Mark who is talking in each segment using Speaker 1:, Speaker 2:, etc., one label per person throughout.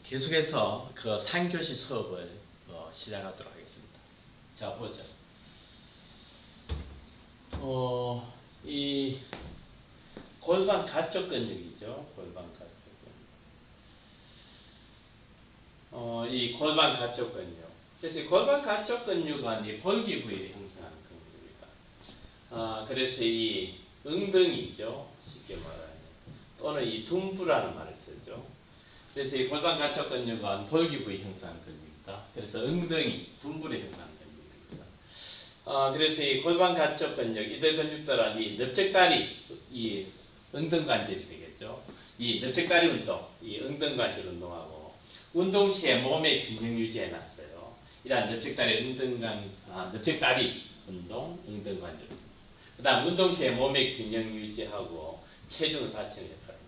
Speaker 1: 계속해서 그 상교시 수업을 시작하도록 하겠습니다. 자, 보자. 이 골반 가쪽 근육이죠. 골반 가쪽 근육. 이 골반 가쪽 근육. 그래서 이 골반 가쪽 근육은 이 볼기 부위를 형성하는 근육입니다. 그래서 이 엉덩이죠. 쉽게 말하면. 또는 이 둔부라는 말을 쓰죠. 그래서 이 골반 가쪽 근육은 볼기 부위 형성하는 근육입니다. 그래서 엉덩이, 둔부를 형성하는 근육입니다. 그래서 이 골반 가쪽 근육, 이들 근육들은 이 넓적다리, 이 엉덩관절이 되겠죠. 이 넓적다리 운동, 이 엉덩관절 운동하고 운동 시에 몸의 균형 유지해놨어요. 이러한 넓적다리 넓적다리 운동, 엉덩관절 운동. 그 다음 운동 시에 몸의 균형 유지하고 체중을 받치는 역할입니다.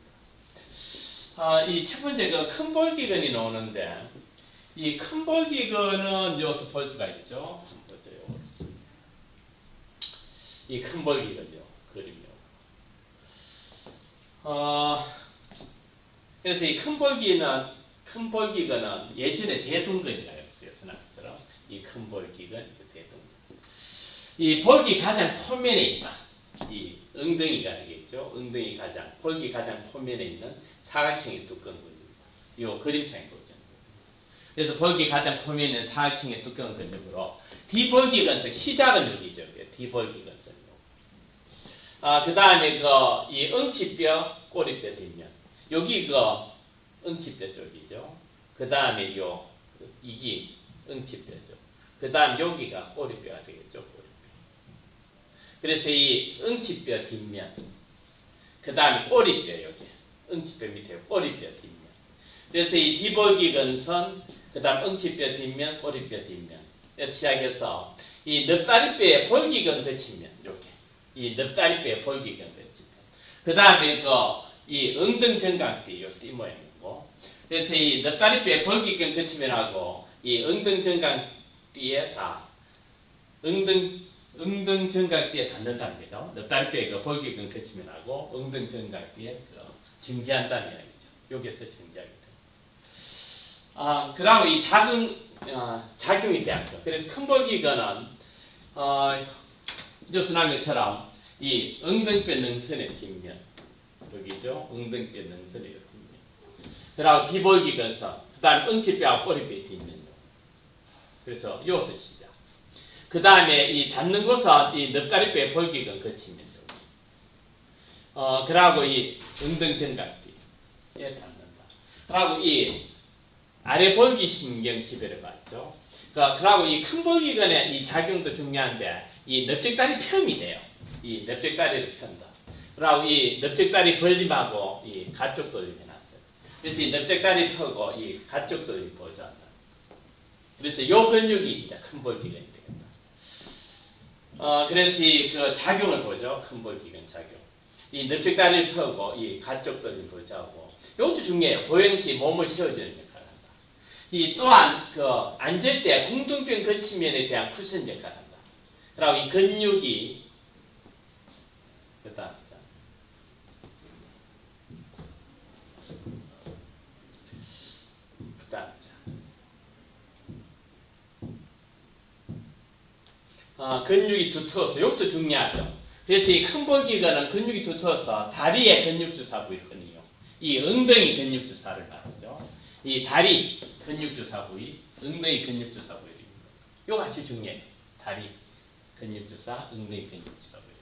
Speaker 1: 이 첫 번째 그 큰 볼기근이 나오는데 이 큰 볼기근은 여기서 볼 수가 있죠. 이 큰 볼기근요. 그림요. 그래서 이 큰 볼기근은 예전에 대둔근이라고 했어요. 선악처럼 이 큰 볼기근, 대둔근. 이 볼기 가장 표면에 있다. 이 엉덩이가 되겠죠. 엉덩이 볼기 가장 표면에 있는 사각형의 두꺼운 근육입니다. 이 그림상에 보죠. 그래서 볼기 가장 표면에 있는 사각형의 두꺼운 근육으로 뒤볼기근, 시작근육이죠. 뒤볼기근. 그 다음에 이 엉치뼈, 꼬리뼈 뒷면. 여기 엉치뼈 쪽이죠. 그 다음에 이게 엉치뼈죠. 그 다음 여기가 꼬리뼈가 되겠죠. 꼬리뼈. 그래서 이 엉치뼈 뒷면. 그 다음에 꼬리뼈 여기. 엉치뼈 밑에 꼬리뼈 뒷면. 그래서 이 뒤볼기근선, 그 다음 엉치뼈 뒷면, 꼬리뼈 뒷면. 이렇게 시작해서 이 넉다리뼈의 볼기근 거치면 이렇게. 이 넉다리뼈의 볼기근 거치면. 그 다음에 이 엉덩정강뼈 이 모양이고. 그래서 이 넉다리뼈의 볼기근 거치면하고 이 엉덩정강뼈에 엉덩정강뼈에 닿는다는 거죠. 넉다리뼈의 볼기근 거치면하고 엉덩정강뼈에 증기한다는 이야기죠. 여기에서 증기하게 됩니다. 그 다음에 이 작용이 되었죠. 그래서 큰 볼기근은 요순한 것처럼 이 엉덩뼈 능선의 뒷면 여기죠. 엉덩뼈 능선의 뒷면. 그리고 뒤볼기근선, 그 다음에 엉치뼈와 꼬리뼈의 뒷면요. 그래서 여기서 시작. 그 다음에 이 닿는 곳은 이 넉다리뼈의 볼기근 거치면 여기. 그리고 이 엉덩정강뼈에 닿는다. 그리고 이 아래 볼기신경 지배를 받죠. 그리고 이 큰 볼기근의 이 작용도 중요한데 이 넓적다리 펴이 돼요. 이 넓적다리를 편다. 그리고 이 넓적다리 벌림하고 이 가쪽 돌림 해놨어요. 그래서 이 넓적다리 펴고 이 가쪽 돌림 보조한다. 그래서 이 근육이 이제 큰 볼기근이 되겠다. 그래서 이 작용을 보죠. 큰 볼기근 작용. 이 넓적다리를 펴고 이 가쪽 돌림 보조하고 이것도 중요해요. 보행시 몸을 세워주는 역할을 한다. 이 또한 앉을 때 궁둥병 거치면에 대한 쿠션 역할을 한다. 그리고 이 근육이 근육이 두터워서 이것도 중요하죠. 그래서 이 큰 볼기근은 근육이 두터워서 다리의 근육주사 부위를 흔해요. 이 엉덩이 근육주사를 말하죠. 이 다리 근육주사 부위, 엉덩이 근육주사 부위. 이거 같이 중요해요. 다리 근육주사, 엉덩이 근육주사 부위.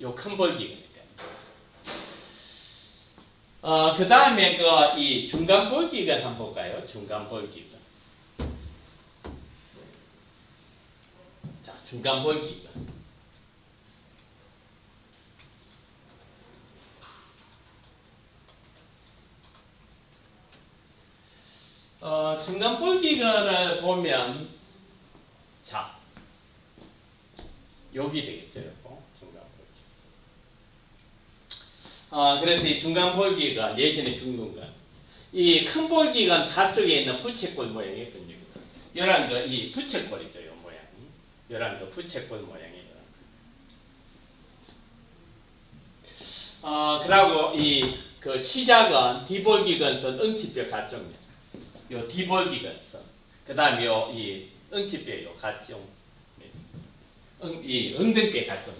Speaker 1: 요 큰 볼기근이에요. 그 다음에 이 중간 볼기근 한번 볼까요? 중간 볼기근. 자, 중간 볼기근. 중간 볼기근을 보면, 자, 여기 되겠죠. 중간 볼기근. 그래서 이 중간 볼기근, 예전에 중둔근. 이 큰 볼기근 가쪽에 있는 부채꼴 모양의 근육입니다. 이런 이 부채꼴이죠. 이 모양이. 이런 부채꼴 모양이에요. 그리고 시작은 뒤볼기근 전 엉치뼈 가쪽면. 요 뒤볼기근선, 그 다음에 이 응치뼈 요 가쪽, 이 엉덩뼈 가쪽.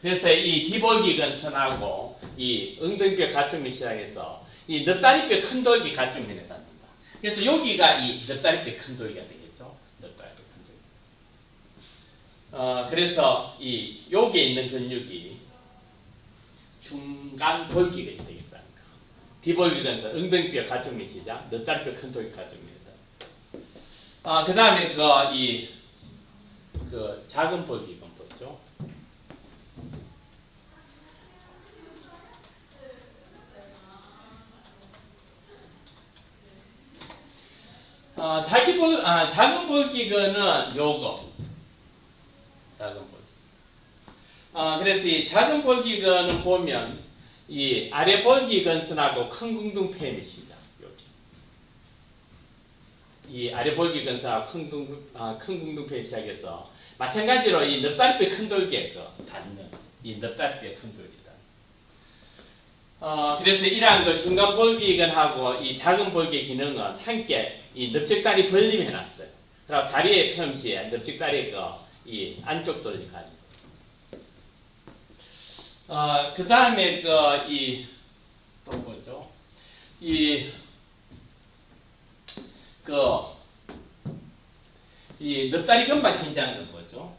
Speaker 1: 그래서 이 뒤볼기근선하고 이 엉덩뼈 가쪽이 시작해서 이 넉다리뼈 큰 돌기 가쪽면에 닿는다. 그래서 여기가 이 넉다리뼈 큰 돌기가 되겠죠. 넉다리뼈 큰 돌기. 그래서 이 여기에 있는 근육이 중간 볼기근이 되겠다. 뒤볼기근선, 엉덩뼈 가쪽면 시작, 넉다리뼈 큰 돌기 가쪽면에 닿는다. 그 다음에 그 작은 볼기근 보죠. 작은 볼기근은 요거. 작은 볼기근. 그래서 이 작은 볼기근은 보면, 이 아래 볼기근선하고 큰 궁둥폐임이 시작. 여기. 이 아래 볼기근선하고 큰 궁둥폐임이 시작해서, 마찬가지로 이 넉다리뼈 큰 돌기에 닿는, 이 넉다리뼈 큰 돌기다. 그래서 이러한 그 중간 볼기근하고 이 작은 볼기 기능은 함께 이 넓적다리 벌림 해놨어요. 그리고 다리의 평시에 넓적다리가 이 안쪽 돌리 가는 거예요. 그 다음에 또 뭐죠? 이 넉다리 근막 긴장은 뭐죠?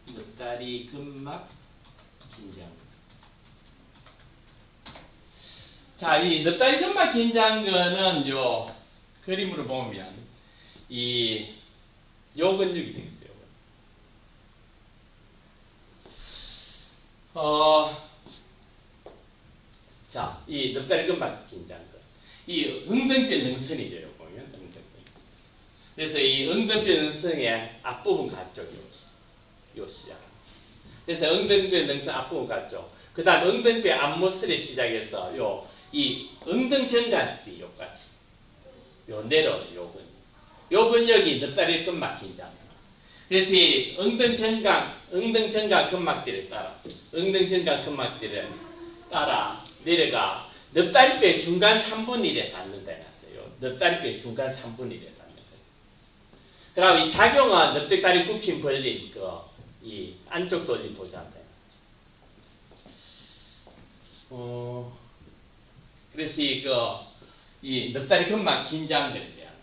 Speaker 1: 넉다리 근막 긴장. 자, 이 넉다리 근막 긴장근은 요 그림으로 보면 요 근육이 되겠어요. 자, 이 넉다리 근막 긴장근. 이 엉덩뼈 능선이죠, 여기 보면 엉덩뼈. 그래서 이 엉덩뼈 능선의 앞부분 가쪽 요 시작. 그래서 엉덩뼈 능선 앞부분 가쪽. 그 다음 엉덩뼈 앞모슬에 시작해서 이 엉덩정간띠 요까지. 요 내려오는 요 근육. 요 근육이 넉다리 근막 긴장. 그래서 이 엉덩정간 근막들을 따라, 엉덩정간 근막들을 따라 내려가 넉다리뼈 중간 3분의 1에 닿는다 해놨어요. 넉다리뼈 중간 3분의 1에 닿는다. 그리고 이 작용은 넉다리 굽힘 벌림, 이 안쪽 돌림 보장돼. 그래서 이 넉다리 근막 긴장들에 대한.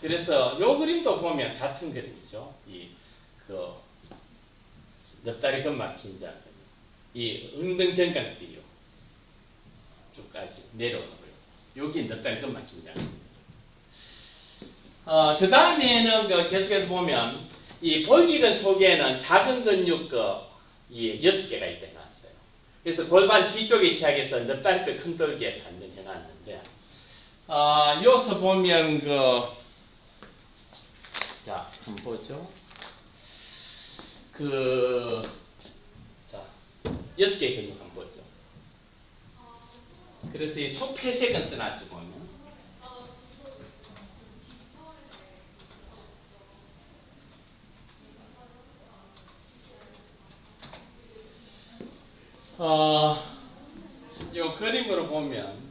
Speaker 1: 그래서 요 그림도 보면 같은 그림이죠. 넉다리 근막 긴장. 이 엉덩정강띠요. 쭉까지 내려오는 거예요. 여기 넉다리 근막 긴장. 그 다음에는 계속해서 보면 이 볼기근 속에는 작은 근육 6개가 있다 해놨어요. 그래서 골반 뒤쪽에 시작해서 넉다리뼈 큰 돌기에 닿는 해놨는데 여기서 보면 자, 한번 보죠. 자, 6개 근육 한번 보죠. 그래서 이 속폐색은 써놨죠, 보면. 요 그림으로 보면,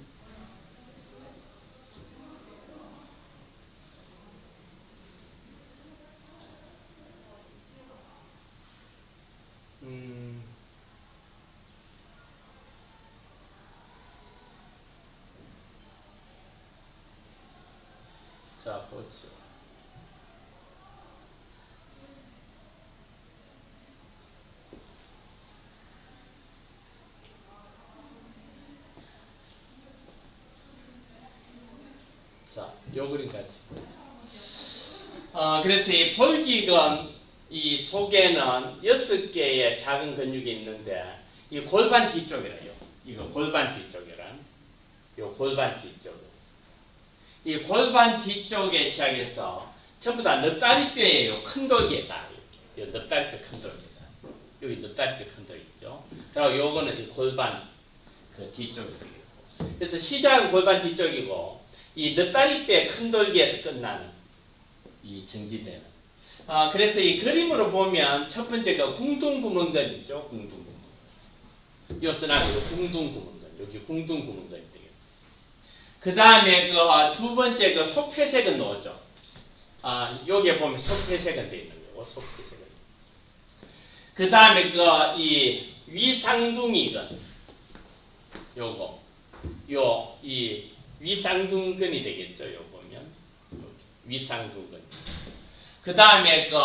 Speaker 1: 자, 보죠. 자, 요 그림 같이. 그래서 이 볼기근, 이 속에는 6개의 작은 근육이 있는데, 이 골반 뒤쪽이라요. 이거 골반 뒤쪽이란. 요 골반 뒤쪽. 이 골반 뒤쪽에 시작해서 전부 다 넉다리뼈예요. 큰 돌기에 다. 요 넉다리뼈 큰 돌기다. 여기 넉다리뼈 큰 돌기 있죠. 그리고 요거는 이 골반 뒤쪽이 되겠고. 그래서 시작은 골반 뒤쪽이고, 이 넉다리뼈 큰 돌기에서 끝나는 이 정지되는. 그래서 이 그림으로 보면 첫 번째가 궁둥구멍근 있죠. 궁둥구멍. 이것은 이거 궁둥구멍근, 여기 궁둥구멍근이 되겠죠. 그 다음에 그 두 번째 그 속폐색은 넣었죠. 여기에 보면 속폐색은 되어 있는 거고, 속폐색은. 그 다음에 그 이 위상둥이근, 요거, 이 위상둥근이 되겠죠. 요 보면 위상둥근. 그 다음에 그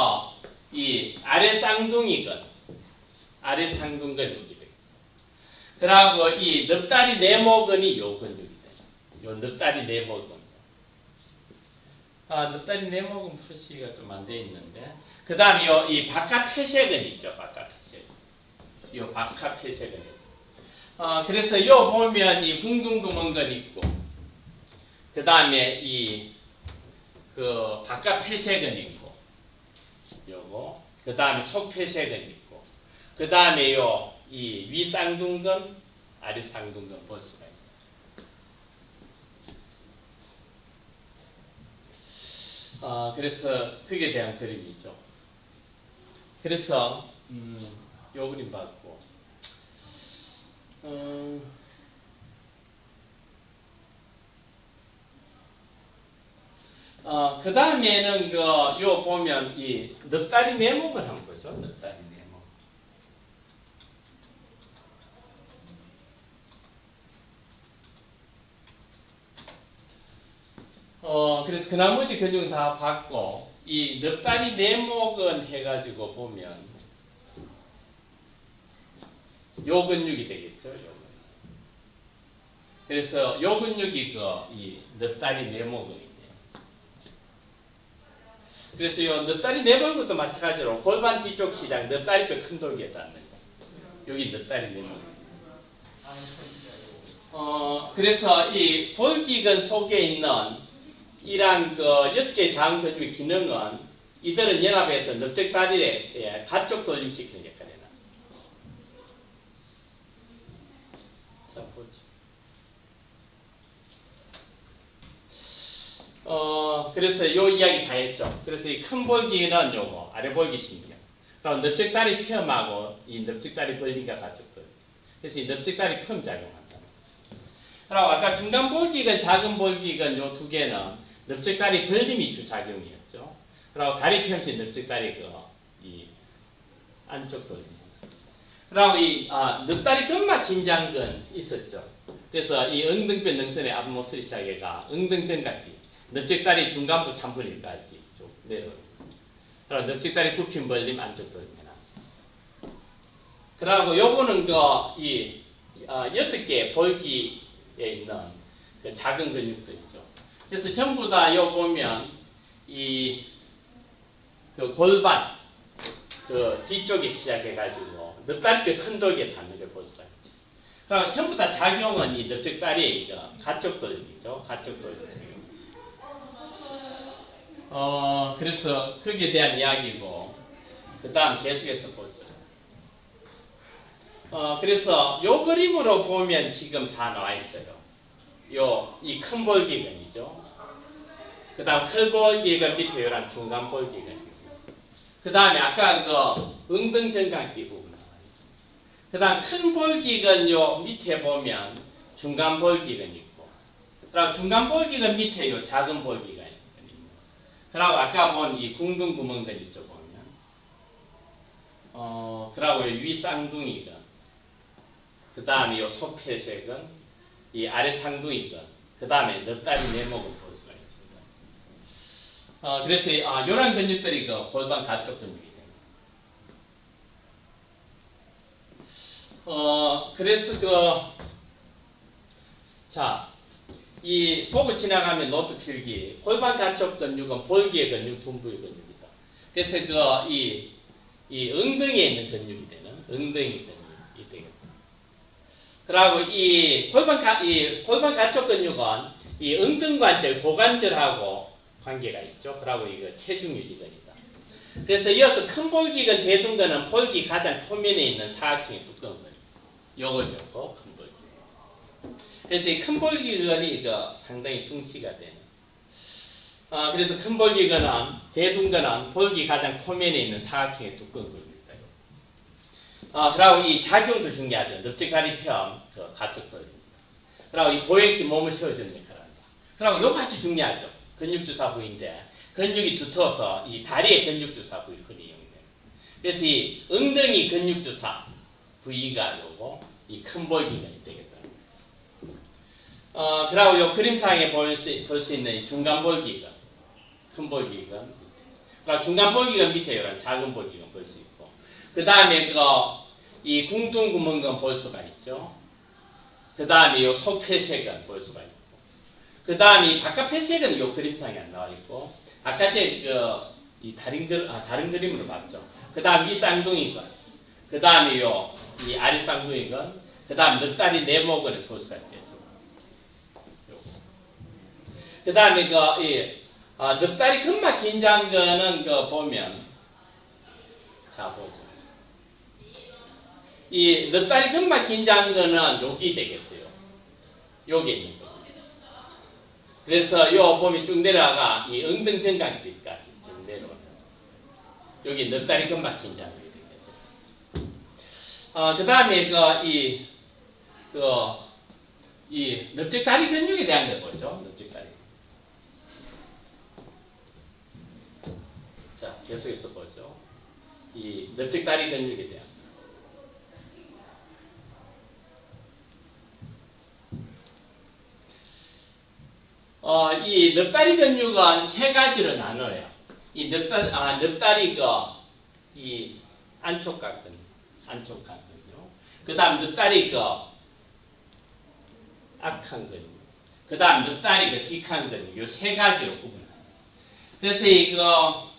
Speaker 1: 이 아래쌍둥이근, 아래쌍둥근 여기 되겠죠. 그리고 이 넉다리 네모근이 요 근육이 돼요. 요 넉다리 네모근. 넉다리 네모근 표시가 좀 안 돼 있는데. 그 다음에 이 바깥 폐쇄근 있죠. 바깥 폐쇄근. 요 바깥 폐쇄근. 그래서 요 보면 이 궁둥구멍근 있고, 그 다음에 그 바깥 폐쇄근 있고, 요거, 그 다음에 속 폐쇄근 있고, 그 다음에 이 위쌍둥근, 아래쌍둥근 볼 수가 있어요. 그래서 그에 대한 그림이죠. 그래서 요 그림 봤고, 그 다음에는 요 보면 이 넉다리 네모를 한번 보죠. 넉다리 네모. 그래서 그 나머지 근육은 다 봤고, 이 넉다리 네모근 해가지고 보면 요 근육이 되겠죠. 요 근육. 그래서 요 근육이 이 넉다리 네모근이에요. 그래서 요 넉다리 네모근도 마찬가지로 골반 뒤쪽 시장 넉다리뼈 큰 돌기에 닿는 거. 여기 넉다리 네모근. 그래서 이 볼기근 속에 있는 이러한 그 6개 장 근육의 기능은 이들은 연합해서 넓적다리에 가쪽 돌림시키는 역할을 해요. 자, 보죠. 그래서 요 이야기 다 했죠. 그래서 이 큰 볼기는 요거, 아래 볼기 신경. 그럼 넓적다리 펌하고 이 넓적다리 벌리기가 가쪽 돌림. 그래서 이 넓적다리 펌 작용한다. 그리고 아까 중간 볼기근, 작은 볼기근 요 두 개는 넓적다리 벌림이 주작용이었죠. 그리고 다리 펴시 넓적다리 이 안쪽 돌림. 그리고 이 넉다리 근막 긴장근 있었죠. 그래서 이 엉덩뼈 능선의 앞모서리 시작해가 엉덩전까지 넓적다리 중간부 참벌림까지 쭉 내려옵니다. 그리고 넓적다리 굽힘 벌림 안쪽 돌림 해놨습니다. 그리고 요거는 이 6개 볼기에 있는 그 작은 근육들이죠. 그래서 전부 다 요 보면 그 골반 그 뒤쪽에 시작해가지고 넉다리뼈 큰 돌기에 닿는 걸 볼 수가 있죠. 그러니까 전부 다 작용은 이 넓적다리의 가쪽 돌기죠. 가쪽 돌기. 그래서 거기에 대한 이야기고, 그 다음 계속해서 보죠. 그래서 요 그림으로 보면 지금 다 나와 있어요. 이 큰 볼기근이죠. 그 다음 큰 볼기근 밑에 요런 중간 볼기근. 그 다음에 아까 엉덩정강기 부분 나와요. 그 다음 큰 볼기근 요 밑에 보면 중간 볼기근 있고, 그리고 중간 볼기근 밑에 요 작은 볼기근 있고, 그리고 아까 본 이 궁둥구멍근 있죠 보면, 그리고 위쌍둥이근, 그 다음에 요 속폐쇄근, 이 아래 상둥이근, 그 다음에 넉다리 네모근 볼 수가 있습니다. 그래서 요런 근육들이 골반 가쪽 근육이 됩니다. 그래서 이 보고 지나가면 노트 필기, 골반 가쪽 근육은 볼기의 근육, 둔부의 근육이다. 그래서 이 엉덩이에 있는 근육이 되는 엉덩이 근육이 되겠다. 그리고 이 골반 가쪽 근육은 이 엉덩관절, 고관절하고 관계가 있죠. 그리고 이거 체중 유지근이다. 그래서 이어서 큰 볼기근, 대둔근은 볼기 가장 표면에 있는 사각형의 두꺼운 근. 요걸 적고 큰 볼기. 그래서 이 큰 볼기근이 상당히 둥치가 되는. 그래서 큰 볼기근은, 대둔근은 볼기 가장 표면에 있는 사각형의 두꺼운 근입니다. 그리고 이 작용도 중요하죠. 넓적다리편 가축돌입니다. 그리고 이 보행기 몸을 세워주는 역할을 합니다. 그리고 요거 아주 중요하죠. 근육주사 부위인데 근육이 두터워서 이 다리의 근육주사 부위를 흔히 이용해요. 그래서 이 엉덩이 근육주사 부위가 요거 이 큰 볼기근이 되겠다. 그리고 요 그림상에 볼 수 있는 이 중간 볼기근, 큰 볼기근, 그러니까 중간 볼기근 밑에 이런 작은 볼기근 볼 수 있고, 그 다음에 이 궁둥구멍근 볼 수가 있죠. 그 다음에 요 속폐쇄근 볼 수가 있고, 그 다음에 이 바깥 폐쇄근은 요 그림상에 안 나와 있고, 아까 전에 이 다른 그림으로 봤죠. 그 다음 이 쌍둥이근, 그 다음에 이 아래 쌍둥이근, 그 다음 늑다리 네모근을 볼 수가 있겠죠. 그 다음에 늑다리 근막 긴장근은 보면, 자, 보죠. 이 늑다리 근막 긴장근은 여기 되겠어요. 여기 있는 거. 그래서 요 보면 쭉 내려가 이 엉덩정강까지 쭉 내려오는. 여기 늑다리 근막 긴장근이 되겠죠. 그 다음에 이 넓적다리 근육에 대한 걸 보죠. 넓적다리. 자, 계속해서 보죠. 이 넓적다리 근육에 대한. 이 넓다리 근육은 세 가지로 나눠요. 이 넓다리 이 안쪽각근, 안쪽각근요. 그 다음 넓다리 악한근, 그 다음 넓다리 뒷한근, 요 세 가지로 구분합니다. 그래서 이거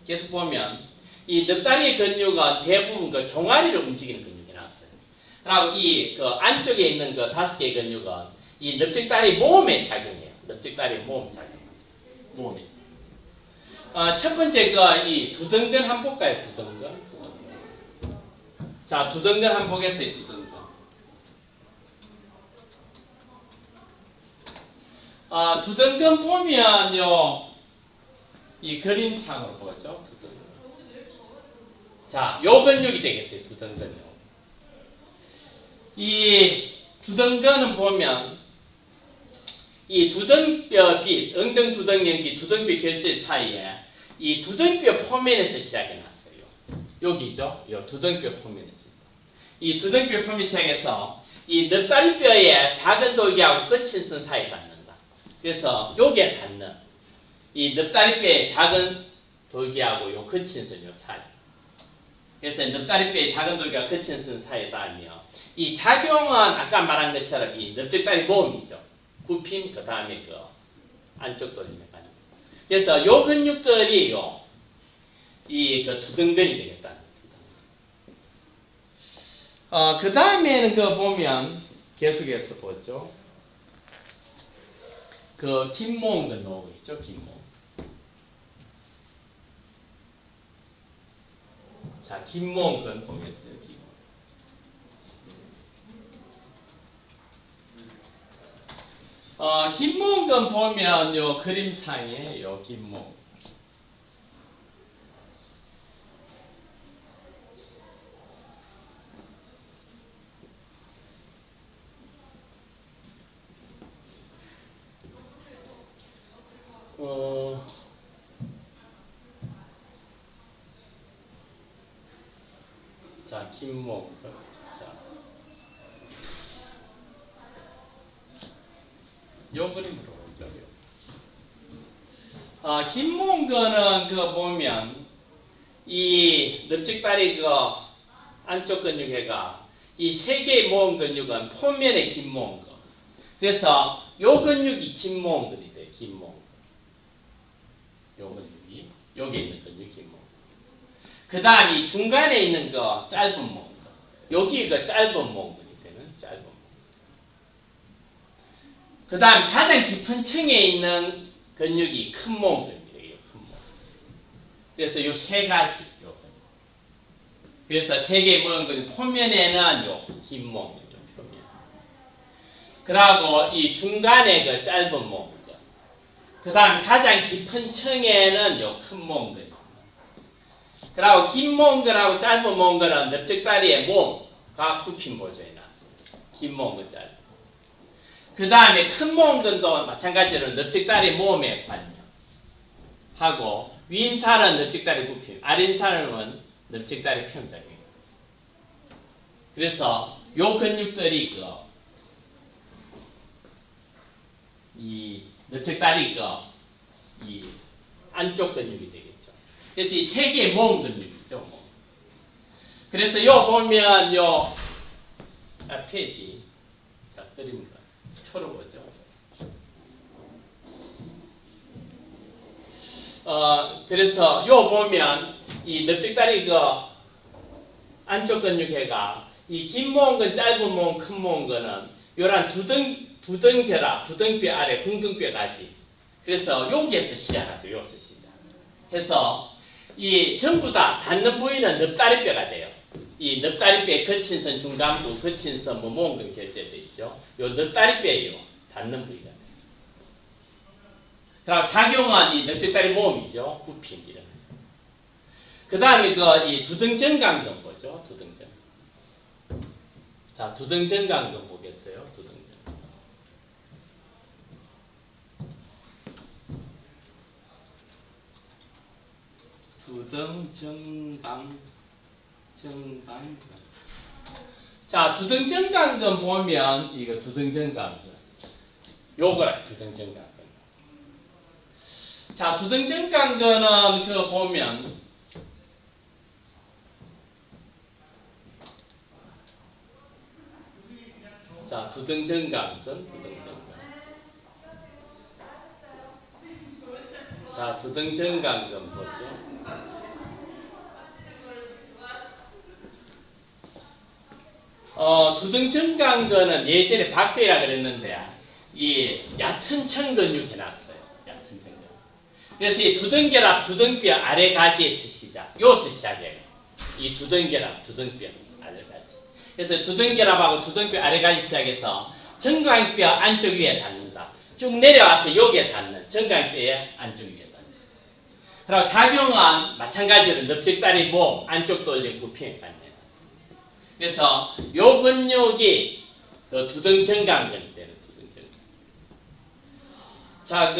Speaker 1: 계속 보면 이 넓다리 근육은 대부분 종아리를 움직이는 근육이 나왔어요. 그리고 이 안쪽에 있는 5개의 근육은 이 넓적다리 모음에 작용해요. 넓적다리 모음 작용. 모음에. 첫 번째 이 두덩근 한번 볼까요? 두덩근. 자, 두덩근 한번 보겠어요. 두덩근. 두덩근 보면요, 이 그림상으로 보죠. 두덩근. 자, 요 근육이 되겠어요. 두덩근요. 이 두덩근은 보면 이 두덩뼈 빛, 엉덩두덩연기, 두덩뼈 결절 사이에 이 두덩뼈 표면에서 시작해 났어요. 여기죠. 요 두덩뼈 표면에서. 이 두덩뼈 표면 시작해서 이 넓다리뼈에 작은 돌기하고 거친 선 사이에 닿는다. 그래서 여기에 닿는 이 넓다리뼈에 작은 돌기하고 요 거친 선 요 사이. 그래서 넓다리뼈에 작은 돌기와 거친 선 사이에 닿으며 이 작용은 아까 말한 것처럼 이 넓적다리 모음이죠. 굽힘, 그 다음에 안쪽 돌리는 거죠. 그래서 요 근육들이 두덩근이 되겠다. 그 다음에는 보면 계속해서 보죠. 뒷모음근 나오고 있죠. 뒷모음. 자, 뒷모음근 보겠어요. 뒷모음근 보면 요 그림상에 요 뒷모음. 자, 뒷모음근. 요 그림으로 보죠. 뒷모음근은 보면 이 넓적다리 안쪽 근육회가 이 세 개의 모음 근육은 표면의 뒷모음근. 그래서 요 근육이 뒷모음근이 돼요. 뒷모음근. 요 근육이 여기 있는 근육 뒷모음근. 그 다음 이 중간에 있는 짧은 모음근. 여기 짧은 모음근이 되는 짧은 모음근. 그 다음 가장 깊은 층에 있는 근육이 큰 모음근이에요. 큰 모음. 그래서 요 세 가지. 그래서 세 개의 모음근 표면에는 요 긴 모음근이죠. 표면. 그리고 이 중간에 짧은 모음근. 그 다음 가장 깊은 층에는 요 큰 모음근. 그리고 긴 몽근하고 짧은 몽근은 넓적다리의 몸과 굽힌 모조에 나왔어요. 긴 몽근 짧은. 그 다음에 큰 몽근도 마찬가지로 넓적다리 몸에 관여하고 윈살은 넓적다리 굽힘, 아랫살은 넓적다리 평장입니다. 그래서 요 근육들이 이 넓적다리 이 안쪽 근육이 되겠죠. 그래서 이 세 개의 몸 근육이죠. 몸. 그래서 요 보면 요 페이지 자 드립니다. 초로 보죠. 그래서 요 보면 이 넓적다리 안쪽 근육회가 이 긴 모음근, 짧은 모음, 큰 모음근은 요런 두등뼈 아래 궁등뼈까지. 그래서 여기에서 시작하죠. 여기서 시작. 해서 이 전부 다 닿는 부위는 넙다리뼈가 돼요. 이 넙다리뼈에 거친 선 중간부, 거친 선 모음근 결제돼 있죠. 요 넙다리뼈예요. 닿는 부위가 돼요. 그럼 작용은 이 넙다리 모음이죠. 굽힘 이런. 그 다음에 이 두등정강근 보죠. 두등정. 자, 두등정강근 보겠어요. 두등정강근. 자, 두등정강근 보면 이거 두등정강근. 요거라 두등정강근. 자, 두등정강근은 보면 자, 두등정강근. 자, 두등정강근 보죠. 두등정강근은 예전에 박배라 그랬는데, 이 얕은 청근육 해놨어요. 얕은 청근육. 그래서 이 두등결합, 두등뼈 아래 가지에서 시작. 여기서 시작해요. 이 두등결합, 두등뼈 아래 가지. 그래서 두등결합하고 두등뼈 아래 가지 시작해서 정강뼈 안쪽 위에 닿는다. 쭉 내려와서 여기에 닿는 정강뼈의 안쪽 위에 닿는. 그리고 작용은 마찬가지로 넓적다리 몸 안쪽 돌림 굽힘에 관련. 그래서 요 근육이 두등정강근이 되는 두등정강근. 자,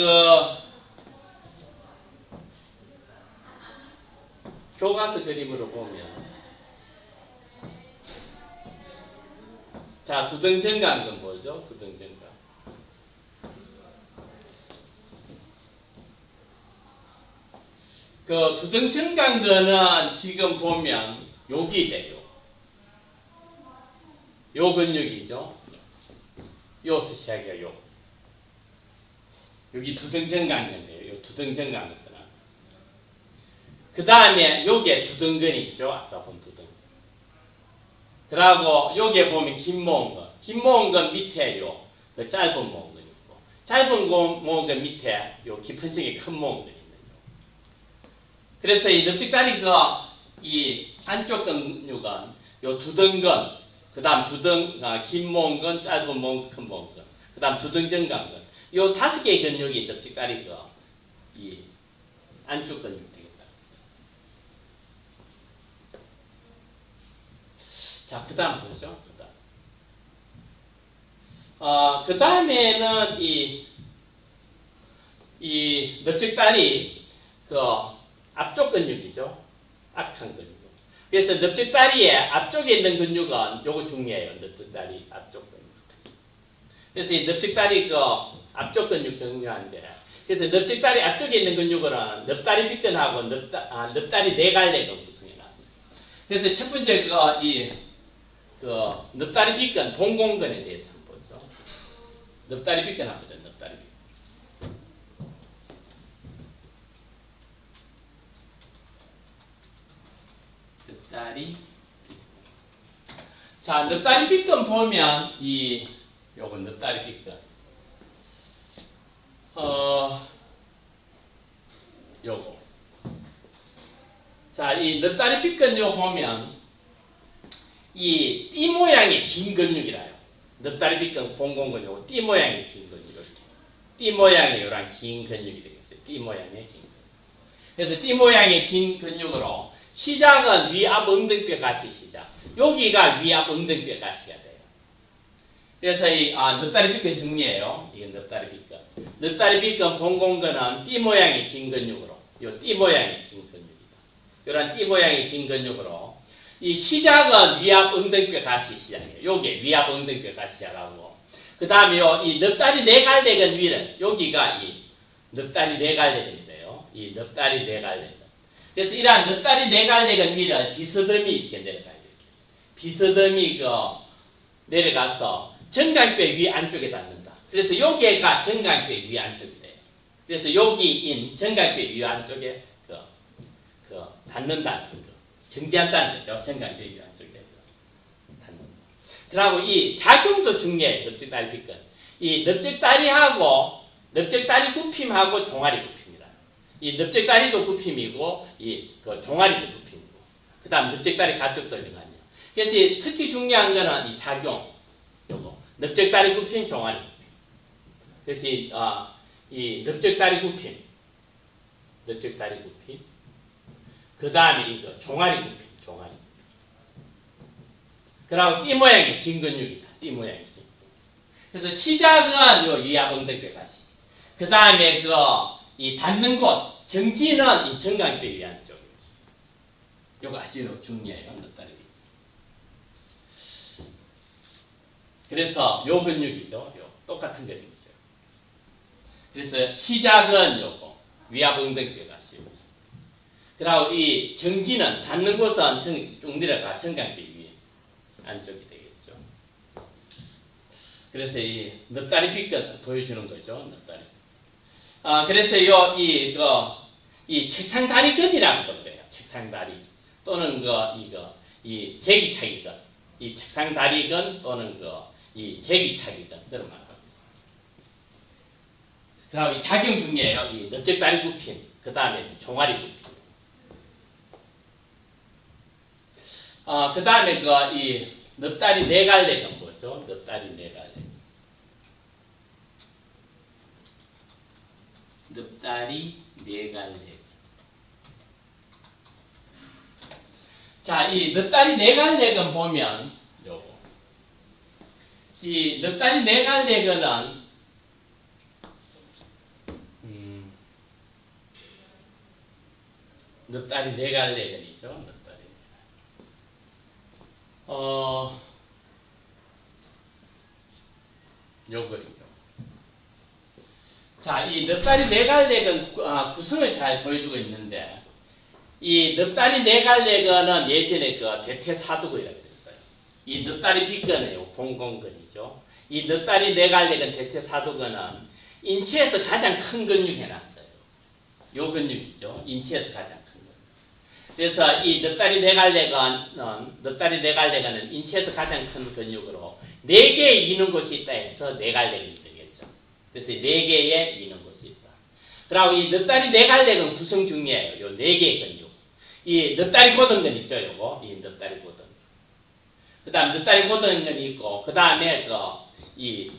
Speaker 1: 교과서 그림으로 보면 자, 두등정강근 뭐죠? 두등정강근. 두등정강근은 지금 보면 여기 돼요. 요 근육이죠. 요서 시작해요. 여기 두등정강근이에요. 요 두등정강근. 그 다음에 여기에 두등근이 있죠. 아까 본 두등. 그러고 여기에 보면 긴 모음근. 긴 모음근 밑에 그 짧은 모음근 있고, 짧은 모음근 밑에 요 깊은 층에 큰 모음근이 있는 요. 그래서 이 넓적다리 이 안쪽 근육은 요 두등근, 그 다음 긴 모음근, 짧은 모음근, 큰 모음근, 그 다음 두등정강근. 요 5개의 근육이 넓적다리 이 안쪽 근육 되겠다. 자, 그 다음 보죠. 그 다음에는 이 넓적다리 앞쪽 근육이죠. 악한 근육. 그래서 넓적다리의 앞쪽에 있는 근육은 요거 중요해요. 넓적다리 앞쪽 근육. 그래서 이 넓적다리 앞쪽 근육 중요한데, 그래서 넓적다리 앞쪽에 있는 근육은 넓다리 빗근하고 넓다리 네 갈래가 구성해 놨어요. 그래서 첫 번째 넓다리 빗근, 봉공근에 대해서 한번 보죠. 넓다리 빗근 한번 보죠. 넓다리 빗근. 자, 넓다리 빗근 보면 요건 넓다리 빗근. 요거. 자, 이 넓다리 빗근 보면 이 띠 모양의 긴 근육이라요. 넓다리 빗근 봉공근 요거 띠 모양의 긴 근육 이렇게. 띠 모양의 요런 긴 근육이 되겠어요. 띠 모양의 긴 근육. 그래서 띠 모양의 긴 근육으로 시작은 위압 엉덩뼈 같이 시작. 여기가 위압 엉덩뼈 같이가 돼요. 그래서 이 넉다리 빗근 중요해요. 이건 넉다리 빗근. 넉다리 빗근 봉공근은 띠 모양의 긴 근육으로, 요 띠 모양의 긴 근육이다. 이런 띠 모양의 긴 근육으로 이 시작은 위압 엉덩뼈 같이 시작해요. 요게 위압 엉덩뼈 같이 시작하고, 그 다음에 이 넉다리 네갈래근 위는 여기가 이 넉다리 네갈래근인데요. 이 넉다리 네갈래근. 그래서 이러한 넉다리 네갈래근 위는 비스듬히 이렇게 내려가요. 비스듬히 내려가서 정강뼈 위 안쪽에 닿는다. 그래서 여기가 정강뼈 위 안쪽이 돼요. 그래서 여기인 정강뼈 위 안쪽에 닿는다는 거죠. 정지한다는 거죠. 정강뼈 위 안쪽에 닿는다. 그리고 이 작용도 중요해요. 넓적다리 빗근. 이 넓적다리하고 넓적다리 굽힘하고 종아리 굽힘이다. 이 넓적다리도 굽힘이고 이 종아리도 굽힘이고, 그 다음 넓적다리 가쪽도 이거아니에요. 그래서 특히 중요한 거는 이 작용, 요거 넓적다리 굽힘, 종아리 굽힘. 그래서 이 넓적다리 굽힘, 넓적다리 굽힘, 그 다음에 이거 종아리 굽힘, 종아리. 그리고 띠 모양의 긴 근육이다. 띠 모양의 긴. 그래서 시작은 요 위압 엉덩뼈까지. 그 다음에 이 닿는 곳, 정지는 이 정강뼈 위 안쪽. 요거 아주 중요해요. 넉다리. 그래서 요 근육이죠. 요 똑같은 근육이죠. 그래서 시작은 요거 위압 엉덩뼈가 씌우죠. 그리고 이 정지는 닿는 곳은 쭉 내려가 정강뼈 위 안쪽이 되겠죠. 그래서 이 넉다리 빗근 보여주는 거죠. 넉다리. 그래서 이 책상다리근이라는 거예요. 책상다리 또는 이 제기차기근, 이 책상다리근 또는 이 제기차기근 그런 말하고. 그다음 이 작용 중이에요. 이 넓적다리 굽힘, 그 다음에 종아리 굽힘. 그 다음에 이 넉다리 네갈래근 뭐죠? 넉다리 네갈래근. 넉다리 네갈래근. 자, 이 넉다리 네갈래근 보면 요거. 이 넉다리 네갈래근은 넉다리 네갈래근이죠. 넉다리. 요거죠. 자, 이 넉다리 네갈래근 구성을 잘 보여주고 있는데, 이 넉다리 네갈래근은 예전에 대퇴사두근이라고 했어요. 이 넉다리 빗근은 봉공근이죠. 이 넉다리 네갈래근 대퇴사두근은 인체에서 가장 큰 근육 해놨어요. 요 근육이죠. 인체에서 가장 큰 근육. 그래서 이 넉다리 네갈래근은 인체에서 가장 큰 근육으로 4개의 이는 곳이 있다 해서 네갈래근이 되겠죠. 그래서 4개의 이는 곳이 있다. 그리고 이 넉다리 네갈래근 구성 중이에요. 요 4개의 근육. 이 넉다리 고등근 있죠, 요거. 이 넉다리 고등근. 그 다음 넉다리 고등근이 있고, 그 다음에 이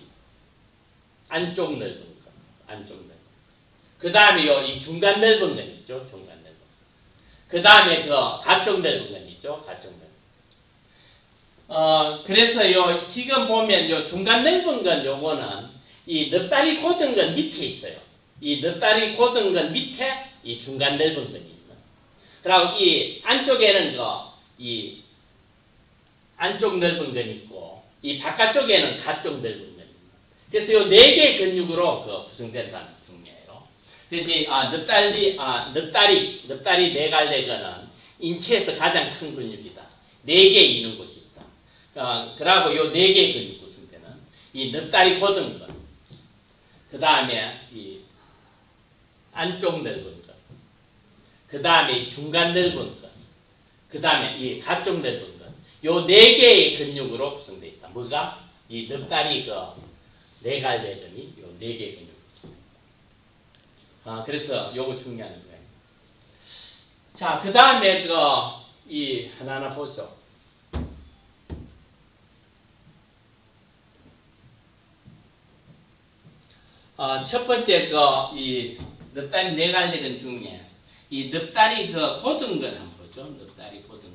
Speaker 1: 안쪽 넓은 근, 안쪽 넓은 근. 그 다음에 이 중간 넓은 근 있죠, 중간 넓은 근. 그 다음에 가쪽 넓은 근 있죠, 가쪽 넓은 근. 그래서 지금 보면 중간 넓은 근 요거는 이 넉다리 고등근 밑에 있어요. 이 넉다리 고등근 밑에 이 중간 넓은 근이 있는. 그리고 이 안쪽에는 이 안쪽 넓은 근이 있고, 이 바깥쪽에는 가쪽 넓은 근이 있는. 그래서 요 4개의 근육으로 구성된다는 중이에요. 그래서 넉다리 네갈래근은 인체에서 가장 큰 근육이다. 4개 있는 곳이 있다. 그리고 요 4개의 근육 구성되는 이 넉다리 고등근, 그 다음에 이 안쪽 넓은 근, 그 다음에 중간 넓은 근, 그 다음에 이 가쪽 넓은 근, 요 4개의 근육으로 구성되어 있다. 뭐가? 이 넉다리 네갈래근이 요 4개의 근육. 그래서 요거 중요한 거예요. 자, 그 다음에 이 하나하나 보죠. 첫 번째 이 넉다리 네갈래근 중에 이 넉다리 고등근 한번 보죠. 있죠. 넉다리 보등거.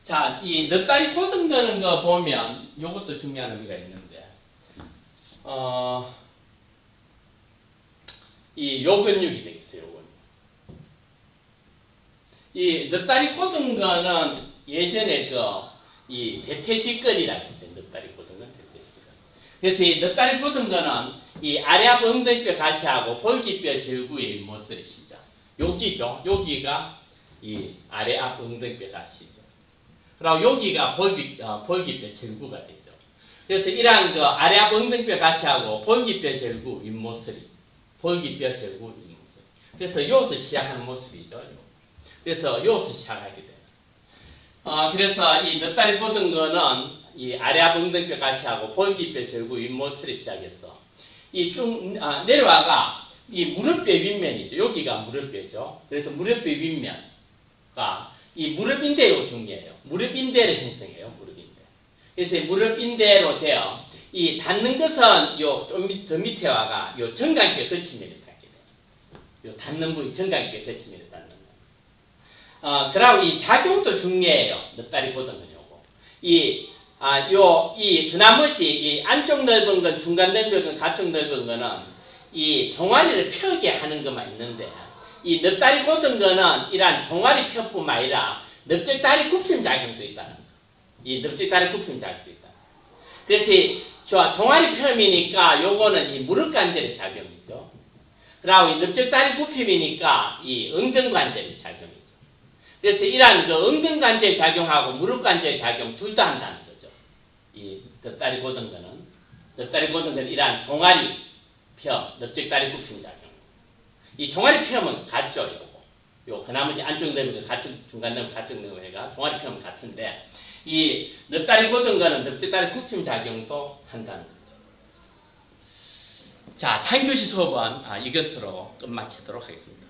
Speaker 1: 자, 이 넉다리 보등거는 거 보면 요것도 중요한 의미가 있는데, 이 요근육이 되겠어요. 요근육. 이 넉다리 보등거는 예전에 이 대퇴직거리라고 했어요. 넉다리 보등거는 대퇴직거리. 그래서 이 넉다리 보등거는 이 아래 앞 엉덩이뼈 같이 하고 볼기뼈 절구의 윗모서리 시작. 여기죠. 여기가 이 아래 앞 엉덩이뼈 같이죠. 그리고 여기가 볼기뼈 절구가 되죠. 그래서 이러한 아래 앞 엉덩이뼈 같이 하고 볼기뼈 절구 윗모서리, 볼기뼈 절구 윗모서리. 그래서 여기서 시작하는 모습이죠. 그래서 여기서 시작하게 돼요. 그래서 이 넉다리 보등거는 이 아래 앞 엉덩이뼈 같이 하고 볼기뼈 절구 윗모서리 시작해서 이 쭉 내려와가 이 무릎뼈 윗면이죠. 여기가 무릎뼈죠. 그래서 무릎뼈 윗면과 이 무릎인대로 중요해요. 무릎인대를 형성해요. 무릎인대. 그래서 무릎인대로 되어 이 닿는 것은 좀 더 밑에 와가 정강뼈 거치면에 닿게 돼요. 닿는 부위 정강뼈 거치면에 닿는 거. 그리고 이 작용도 중요해요. 넉다리 보등은 요거. 이 드나머지 이 안쪽 넓은 건, 중간 넓은 건, 가쪽 넓은 거는 이 종아리를 펴게 하는 것만 있는데, 이 넉다리 보등 거는 이러한 종아리 펴뿐만 아니라 넓적다리 굽힘 작용도 있다는 거. 이 넓적다리 굽힘 작용도 있다. 그래서 종아리 펴이니까 요거는 이 무릎 관절의 작용이죠. 그리고 이 넓적다리 굽힘이니까 이 엉덩 관절의 작용이죠. 그래서 이러한 엉덩 관절 작용하고 무릎 관절 작용 둘 다 한다는 거죠. 이 넉다리 보등 거는 이러한 종아리 펴, 넓적다리 굽힘 작용. 이 종아리 펴면 같죠, 요거. 그나머지 안쪽 넓은 거, 중간 넓은 가쪽 넓은 애가 종아리 펴면 같은데, 이 넉다리 보등 거는 넓적다리 굽힘 작용도 한다는 거죠. 자, 3교시 수업은 이것으로 끝마치도록 하겠습니다.